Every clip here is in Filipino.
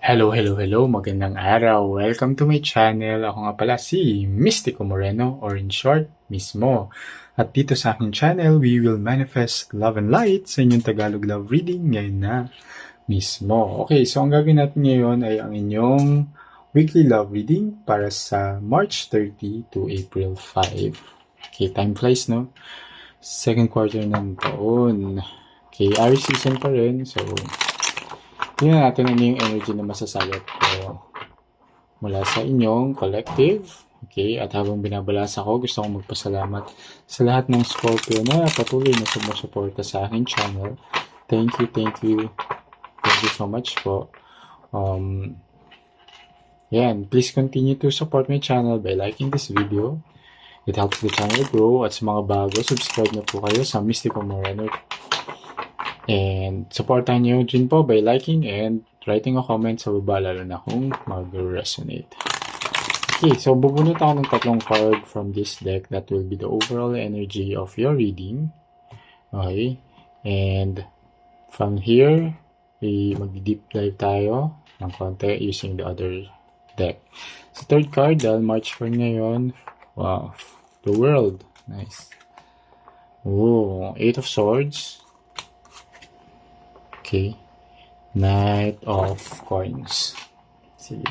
Hello, magandang araw. Welcome to my channel. Ako nga pala si Mystico Moreno, or in short, Mismo. At dito sa aking channel, we will manifest love and light sa inyong Tagalog love reading ngayon na mismo. Okay, so ang gagawin natin ngayon ay ang inyong weekly love reading para sa March 30 to April 5. Okay, time flies, no? Second quarter ng taon. Okay, Aries season pa rin, so tingnan natin ano yung energy na masasagap ko mula sa inyong collective. Okay, at habang binabalasa ko, gusto kong magpasalamat sa lahat ng Scorpio na patuloy na sumusuporta sa aking channel. Thank you so much po. Please continue to support my channel by liking this video. It helps the channel grow. At sa mga bago, subscribe na po kayo sa Mystico Moreno. And supportan nyo din po by liking and writing a comment sa baba, lalo na kung mag-resonate. Okay, so bubunot ako ng tatlong card from this deck that will be the overall energy of your reading. Okay, and from here, mag-deep dive tayo ng konti using the other deck. So third card, dahil March 4 ngayon, wow, the world, nice. Oh, 8 of Swords. Okay. Knight of Coins. Sige.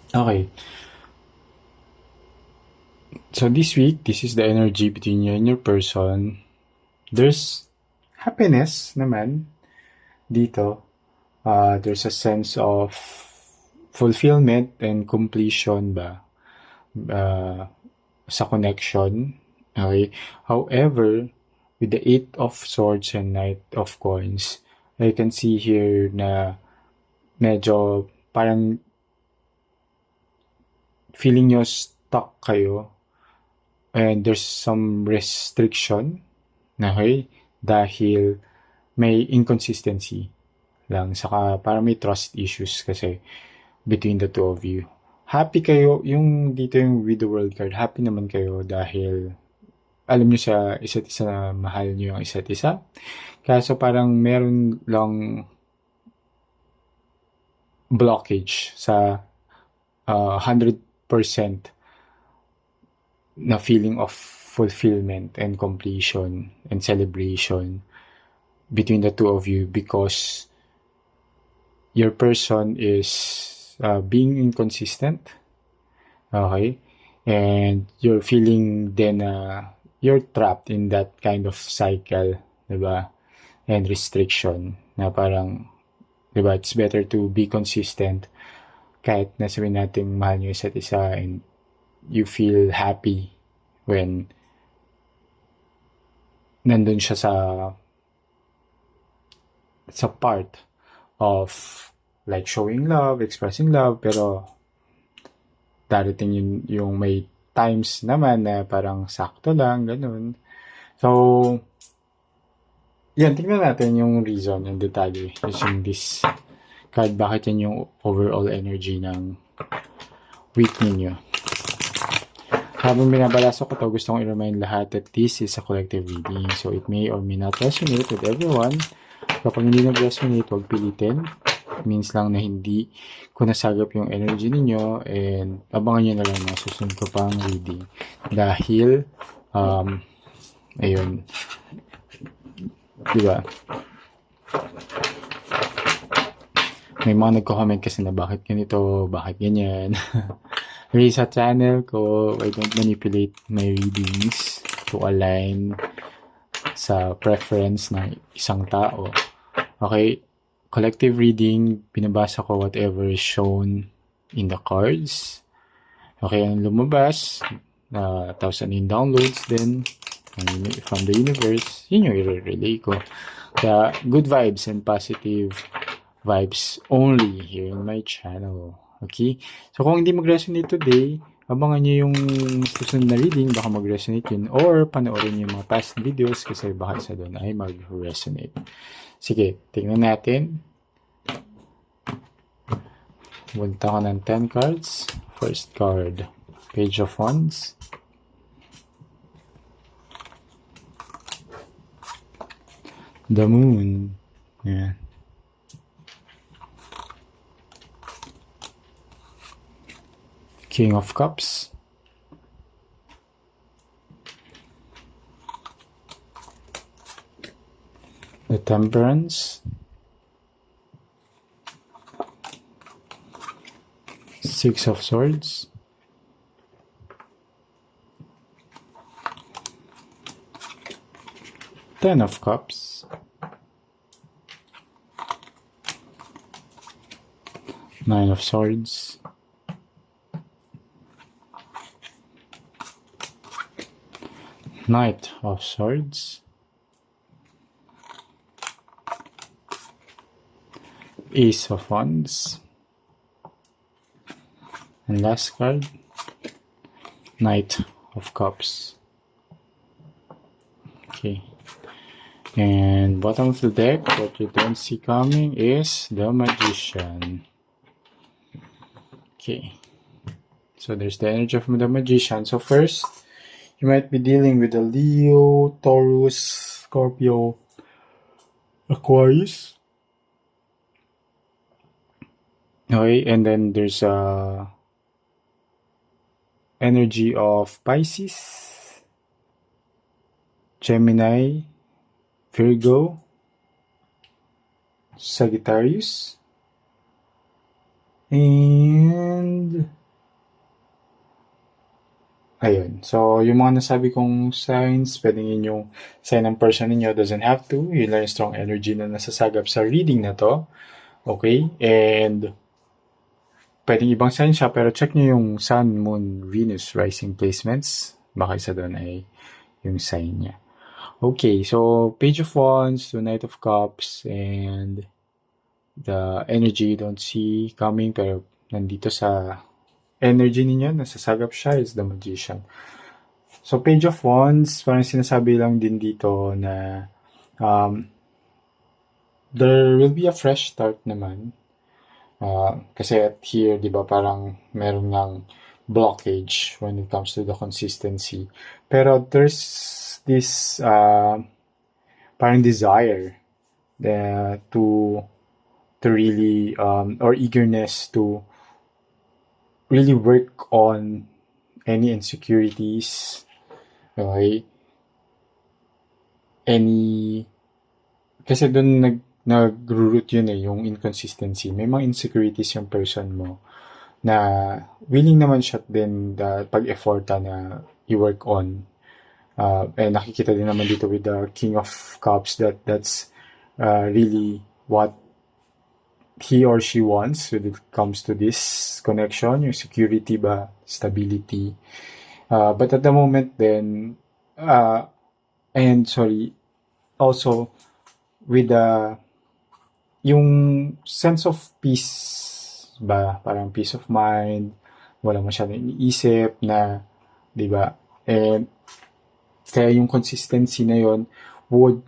Okay. So this week, this is the energy between you and your person. There's happiness naman dito. There's a sense of fulfillment and completion ba? Sa connection. Okay. However, with the 8 of Swords and Knight of Coins, I can see here na medyo parang feeling nyo stuck kayo and there's some restriction, okay, dahil may inconsistency lang, saka parang may trust issues kasi between the two of you. Happy kayo, yung dito yung with the world card, happy naman kayo dahil alam nyo sa isa't isa na mahal nyo yung isa't isa. Kaso parang meron lang blockage sa 100% na feeling of fulfillment and completion and celebration between the two of you because your person is being inconsistent, okay, and you're feeling then you're trapped in that kind of cycle, diba, and restriction na parang, diba, it's better to be consistent kahit na sabihin natin mahal nyo isa't isa and you feel happy when nandun siya sa part of like showing love, expressing love, pero darating yung may times naman na parang sakto lang, ganun. So, yan, tingnan natin yung reason and detalye using this card. Bakit yan yung overall energy ng week ninyo. Habang binabalasa ko to, gusto kong i-remind lahat that this is a collective reading. So, it may or may not resonate with everyone. Kapag hindi nag-resonate, huwag pilitin. Means lang na hindi ko nasagap yung energy ninyo and abangan nyo na lang na susunod ko pang reading dahil ayun, diba, may mga nagko-comment kasi na bakit ganito, bakit ganyan. Okay, sa channel ko, I don't manipulate my readings to align sa preference ng isang tao. Okay, collective reading, binabasa ko whatever is shown in the cards. Okay, ang lumabas, 1,000 in downloads din from the universe, yun yung i-relay ko. Kaya, good vibes and positive vibes only here in my channel. Okay? So, kung hindi mag-resonate today, abangan nyo yung susunod na reading, baka mag-resonate yun, or panoorin yung mga past videos kasi baka isa doon ay mag-resonate. Sige, tingnan natin. Punta ko ng 10 cards. First card, Page of Wands. The Moon. Yeah. King of Cups. The Temperance. Six of Swords. Ten of Cups. Nine of Swords. Knight of Swords. Ace of Wands. And last card, Knight of Cups. Okay. And bottom of the deck, what you don't see coming is the Magician. Okay. So there's the energy of the Magician. So first, you might be dealing with a Leo, Taurus, Scorpio, Aquarius. Okay, and then there's a energy of Pisces, Gemini, Virgo, Sagittarius, and ayun. So, yung mga nasabi kong signs, pwedeng yun yung sign ng person ninyo. Doesn't have to. Yun lang yung strong energy na nasasagap sa reading na to. Okay? And pwedeng ibang sign siya, pero check nyo yung Sun, Moon, Venus, Rising placements. Baka isa doon ay yung sign niya. Okay, so Page of Wands to Knight of Cups, and the energy you don't see coming, pero nandito sa energy ninyo, nasasagap siya, is the Magician. So Page of Wands, parang sinasabi lang din dito na there will be a fresh start naman. Kasi at here, di ba, parang meron ng blockage when it comes to the consistency. Pero there's this parang desire to really or eagerness to really work on any insecurities, okay? Kasi doon nag-root yun yung inconsistency. May mga insecurities yung person mo na willing naman siya din pag-efforta na i-work on. Nakikita din naman dito with the King of Cups that's really what he or she wants when it comes to this connection, yung security ba, stability. But at the moment then, also with yung sense of peace ba, parang peace of mind, wala masyadong iniisip na, di ba? And kaya yung consistency na yon would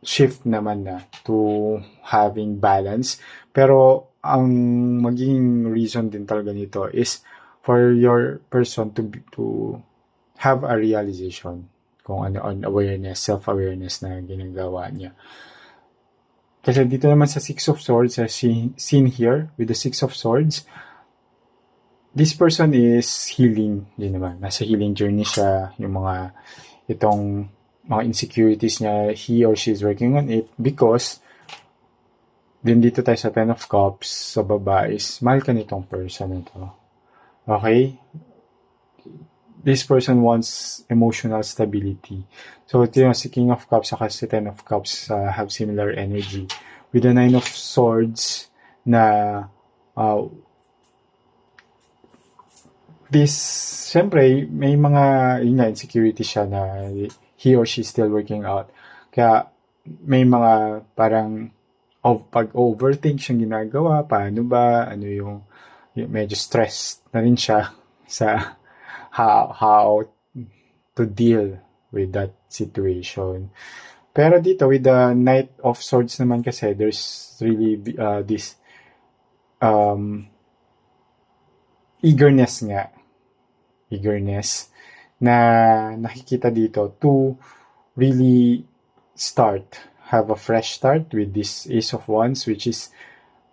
shift naman na to having balance. Pero ang magiging reason din talaga nito is for your person to have a realization kung ano on awareness, self-awareness na ginagawa niya. Kasi dito naman sa Six of Swords, as seen here with the Six of Swords, this person is healing din naman. Nasa healing journey siya. Yung itong mga insecurities niya, he or she is working on it because din dito tayo sa Ten of Cups, sa baba is, mahal ka nitong person na to. Okay? This person wants emotional stability. So, ito yung si King of Cups saka si Ten of Cups have similar energy. With the Nine of Swords na syempre, may mga insecurity siya na he or she still working out. Kaya, may mga parang pag-overthink siyang ginagawa. Paano ba? Yung medyo stressed na rin siya sa how to deal with that situation. Pero dito, with the Knight of Swords naman kasi, there's really this eagerness na nakikita dito to really have a fresh start with this Ace of Wands, which is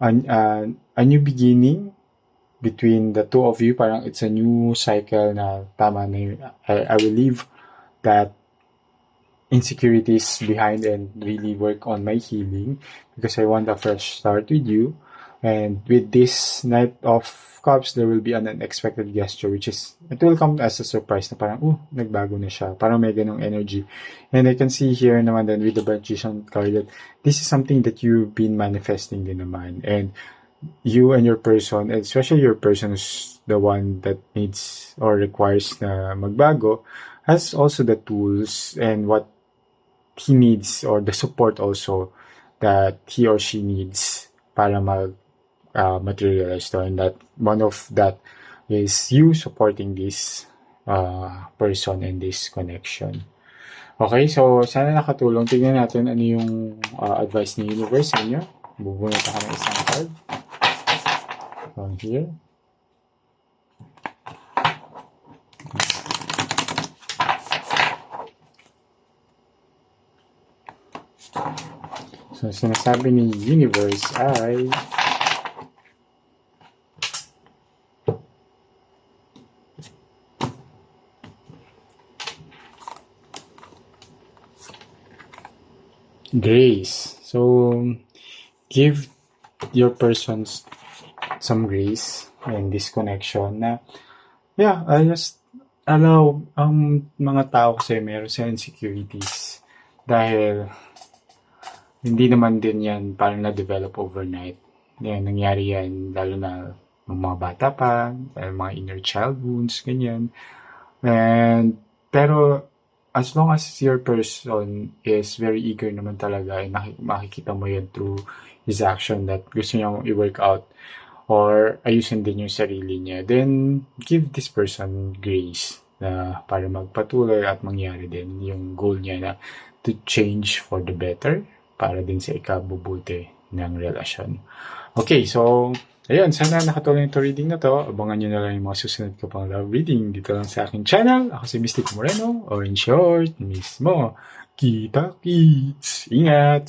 a new beginning between the two of you. Parang it's a new cycle na tama na yun. I will leave that insecurities behind and really work on my healing because I want a fresh start with you. And with this Knight of Cups, there will be an unexpected gesture, which is, it will come as a surprise na parang, nagbago na siya. Parang may ganong energy. And I can see here naman then with the Magician card that this is something that you've been manifesting din naman. And you and your person, and especially your person who's the one that needs or requires na magbago, has also the tools and what he needs or the support also that he or she needs para materialize to. And that one of that is you supporting this person and this connection. Okay, so sana nakatulong. Tignan natin ano yung advice ni Universe sa inyo. Bubunot ako ng isang card from here. So, sinasabi ni Universe ay grace. So, give your person some grace in this connection na, just allow ang mga tao kasi meron sa insecurities dahil hindi naman din yan parang na-develop overnight. Yan, nangyari yan lalo na ng mga bata pa, mga inner child wounds, ganyan. Pero as long as your person is very eager naman talaga and makikita mo yan through his action that gusto niyang i-work out or ayusin din yung sarili niya, then give this person grace na para magpatuloy at mangyari din yung goal niya na to change for the better para din sa ikabubuti ng relasyon. Okay, so ayun, sana nakatulong ito reading na to. Abangan nyo na lang yung mga susunod ko pang love reading dito lang sa aking channel. Ako si Mystic Moreno, or in short, mismo, kita-kits. Ingat!